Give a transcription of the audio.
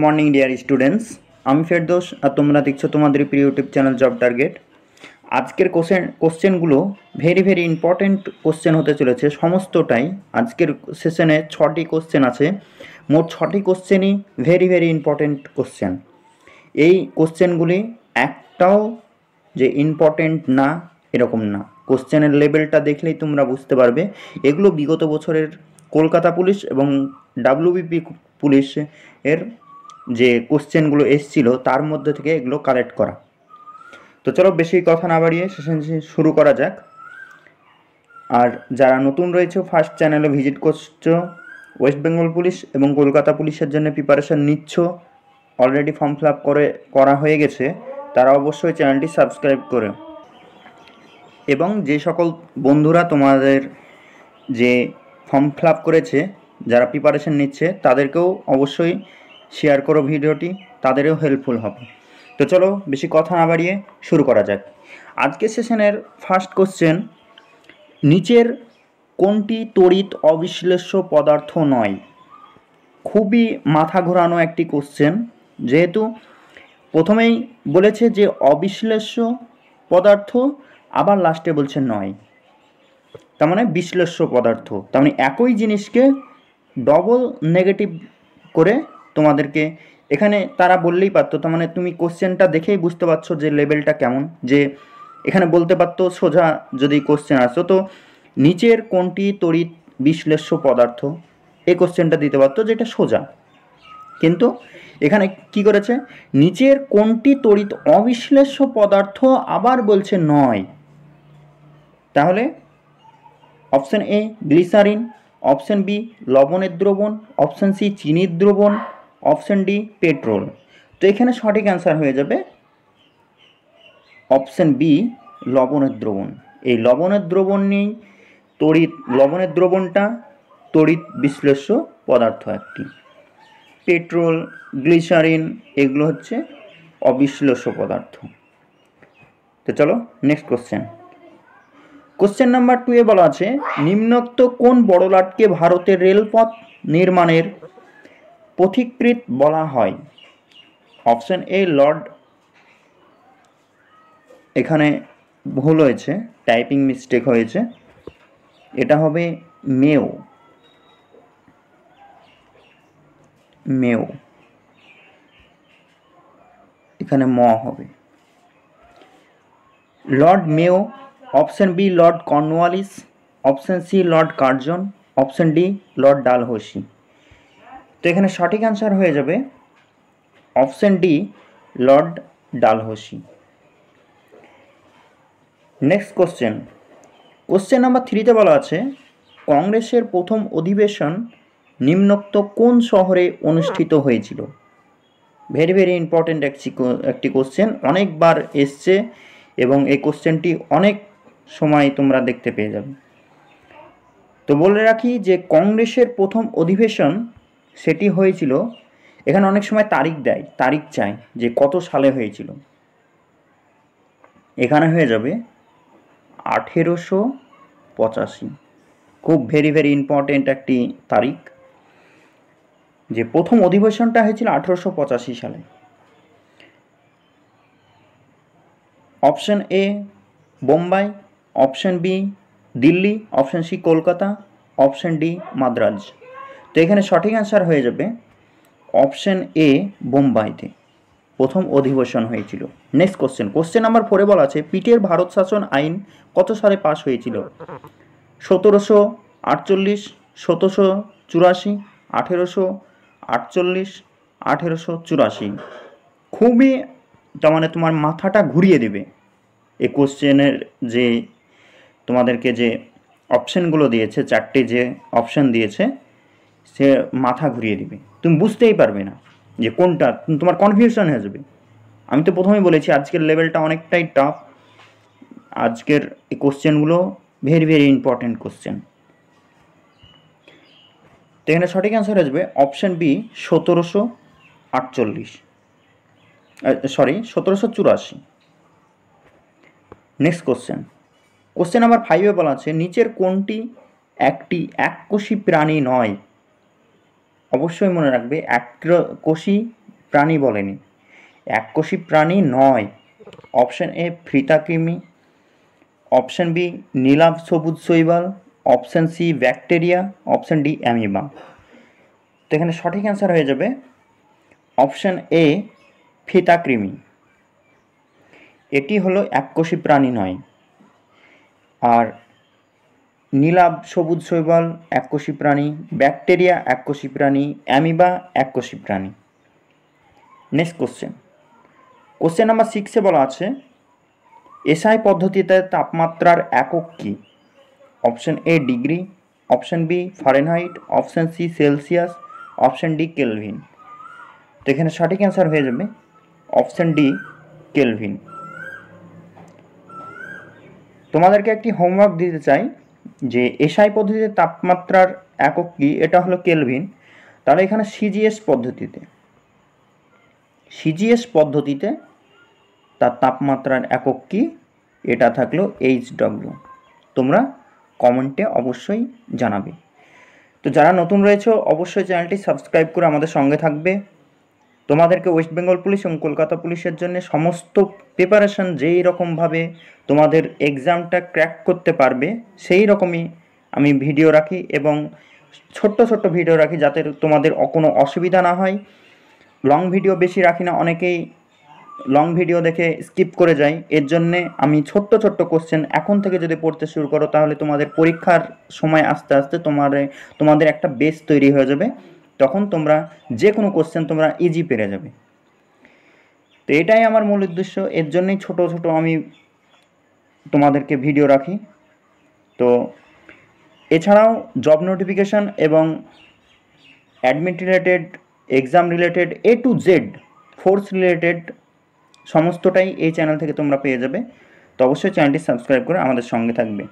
Morning dear students, আমি ফেরদৌস আর তোমরা দেখছো তোমাদের প্রিয় ইউটিউব চ্যানেল জব টার্গেট। আজকের কোশ্চেনগুলো ভেরি ইম্পর্টেন্ট কোশ্চেন হতে চলেছে সমস্তটাই। আজকের সেশনে 6টি কোশ্চেন আছে, মোট 6টি কোশ্চেনই ভেরি ইম্পর্টেন্ট কোশ্চেন। এই কোশ্চেনগুলি একটাও যে ইম্পর্টেন্ট না এরকম না, কোশ্চেনের লেভেলটা দেখলেই তোমরা বুঝতে পারবে এগুলো বিগত বছরের কলকাতা পুলিশ এবং ডাব্লিউবিপি পুলিশ এর যে কোশ্চেনগুলো এসছিল তার মধ্যে থেকে এগুলো কালেক্ট করা। তো চলো বেশি কথা না বাড়িয়ে সেশন শুরু করা যাক। আর যারা নতুন রয়েছে ফার্স্ট চ্যানেলে ভিজিট করছো, ওয়েস্ট বেঙ্গল পুলিশ এবং কলকাতা পুলিশের জন্য প্রিপারেশান নিচ্ছ, অলরেডি ফর্ম ফিল আপ করা হয়ে গেছে, তারা অবশ্যই চ্যানেলটি সাবস্ক্রাইব করে, এবং যে সকল বন্ধুরা তোমাদের যে ফর্ম ফিল আপ করেছে যারা প্রিপারেশান নিচ্ছে তাদেরকেও অবশ্যই শেয়ার করো ভিডিওটি, তাদেরও হেল্পফুল হবে। তো চলো বেশি কথা না বাড়িয়ে শুরু করা যাক। আজকের সেশনের ফার্স্ট কোশ্চেন, নিচের কোনটি তড়িৎ অবিশ্লেষ্য পদার্থ নয়? খুবই মাথা ঘোরানো একটি কোশ্চেন, যেহেতু প্রথমেই বলেছে যে অবিশ্লেষ্য পদার্থ, আবার লাস্টে বলছে নয়, তার মানে বিশ্লেষ্য পদার্থ। তার মানে একই জিনিসকে ডবল নেগেটিভ করে তোমাদেরকে এখানে তারা বললেই পারতো। তার মানে তুমি কোশ্চেনটা দেখেই বুঝতে পারছো যে লেভেলটা কেমন, যে এখানে বলতে পারতো সোজা যদি কোশ্চেন আসতো তো নিচের কোনটি তড়িৎ বিশ্লেষ্য পদার্থ, এই কোশ্চেনটা দিতে পারতো যেটা সোজা। কিন্তু এখানে কি করেছে, নিচের কোনটি তড়িৎ অবিশ্লেষ্য পদার্থ আবার বলছে নয়। তাহলে option A glycerine, option B লবণের দ্রবণ, অপশান সি চিনির দ্রবণ, অপশান ডি পেট্রোল। তো এখানে সঠিক অ্যান্সার হয়ে যাবে অপশান বি লবণের দ্রবণ। এই লবণের দ্রবণ নেই লবণের দ্রবণটা তড়িৎ বিশ্লেষ্য পদার্থ একটি। পেট্রোল, গ্লিসারিন এগুলো হচ্ছে অবিশ্লেষ্য পদার্থ। তো চলো নেক্সট কোশ্চেন। কোশ্চেন নাম্বার 2 বলা আছে, নিম্নোক্ত কোন বড়লাটকে ভারতের রেলপথ নির্মাণের পথিকৃৎ বলা হয়? অপশন এ লর্ড, এখানে ভুল হয়েছে, টাইপিং মিস্টেক হয়েছে, এটা হবে মেও, এখানে ম হবে, Lord Mayo. Option B Lord Cornwallis, option C Lord Curzon, option D Lord Dalhousie. তো এখানে সঠিক অ্যান্সার হয়ে যাবে option D Lord Dalhousie. Next question number 3 বলা আছে, কংগ্রেসের প্রথম অধিবেশন নিম্নোক্ত কোন শহরে অনুষ্ঠিত হয়েছিল? ভেরি ইম্পর্টেন্ট একটি কোশ্চেন, অনেকবার এসছে এবং এই কোশ্চেনটি অনেক সময় তোমরা দেখতে পেয়ে যাবে। তো বলে রাখি যে কংগ্রেসের প্রথম অধিবেশন সেটি হয়েছিল, এখানে অনেক সময় তারিখ চায় যে কত সালে হয়েছিল, এখানে হয়ে যাবে 1885। খুব ভেরি ইম্পর্টেন্ট একটি তারিখ, যে প্রথম অধিবেশনটা হয়েছিল 1885 সালে। Option A Bombay, option B Delhi, option C Kolkata, option D Madras. তো এখানে সঠিক অ্যান্সার হয়ে যাবে অপশন এ বোম্বাইতে প্রথম অধিবেশন হয়েছিল। নেক্সট কোশ্চেন নাম্বার 4 বলা আছে, পিটের ভারত শাসন আইন কত সালে পাশ হয়েছিল? 1748, 1784, 1848, 1884। খুবই তার মানে তোমার মাথাটা ঘুরিয়ে দেবে এই কোশ্চেনের, যে তোমাদেরকে যে অপশানগুলো দিয়েছে, 4টে যে অপশান দিয়েছে, সে মাথা ঘুরিয়ে দেবে, তুমি বুঝতেই পারবে না যে কোনটা, তোমার কনফিউশন হয়ে যাবে। আমি তো প্রথমেই বলেছি আজকের লেভেলটা অনেকটাই টাফ, আজকের এই কোশ্চেনগুলো ভেরি ইম্পর্টেন্ট কোশ্চেন। তো এখানে সঠিক অ্যান্সার হয়ে যাবে option B 1784। Next question number 5 বলা আছে, নিচের কোনটি একটি এককোষী প্রাণী নয়? অবশ্যই মনে রাখবে এককোষী প্রাণী বলেনি, এককোষী প্রাণী নয়। অপশন এ ফ্রিতাকৃমি, অপশন বি নীলাভ সবুজ শৈবাল, option C bacteria, option D amoeba. তো এখানে সঠিক অ্যান্সার হয়ে যাবে অপশন এ ফিতাকৃমি। এটি হলো এককোষী প্রাণী নয়। আর নীলাভ সবুজ শৈবাল এককোষী প্রাণী, ব্যাকটেরিয়া এককোষী প্রাণী, অ্যামিবা এককোষী প্রাণী। নেক্সট কোশ্চেন নাম্বার 6-এ বলা আছে এসআই পদ্ধতিতে তাপমাত্রার একক কী? Option A degree, option B Fahrenheit, option C Celsius, option D Kelvin. তো এখানে সঠিক অ্যান্সার হয়ে যাবে অপশন ডি কেলভিন। তোমাদেরকে একটি হোমওয়ার্ক দিতে চাই যে এসআই পদ্ধতিতে তাপমাত্রার একক কী, এটা হলো কেলভিন। তাহলে এখানে সিজিএস পদ্ধতিতে তার তাপমাত্রার একক কী, এটা থাকলো এইচডব্লিউ। তোমরা কমেন্টে অবশ্যই জানাবে। তো যারা নতুন রয়েছে অবশ্যই চ্যানেলটি সাবস্ক্রাইব করে আমাদের সঙ্গে থাকবে। তোমাদেরকে ওয়েস্ট বেঙ্গল পুলিশ এবং কলকাতা পুলিশের জন্য সমস্ত প্রিপারেশন যেই রকমভাবে তোমাদের এক্সামটা ক্র্যাক করতে পারবে সেই রকমই আমি ভিডিও রাখি এবং ছোট্ট ভিডিও রাখি যাতে তোমাদের কোনো অসুবিধা না হয়। লং ভিডিও বেশি রাখি না, অনেকেই লং ভিডিও দেখে স্কিপ করে যায়। এর জন্যে আমি ছোট্ট কোশ্চেন এখন থেকে যদি পড়তে শুরু করো তাহলে তোমাদের পরীক্ষার সময় আস্তে আস্তে তোমাদের একটা বেস তৈরি হয়ে যাবে, তখন তোমরা যে কোনো কোশ্চেন তোমরা ইজি পেরে যাবে। তো এটাই আমার মূল উদ্দেশ্য, এর জন্যই ছোট আমি তোমাদেরকে ভিডিও রাখি। তো এছাড়াও জব নোটিফিকেশান এবং admit related, exam related, A to Z force related সমস্তটাই এই চ্যানেল থেকে তোমরা পেয়ে যাবে। তো অবশ্যই চ্যানেলটি সাবস্ক্রাইব করে আমাদের সঙ্গে থাকবে।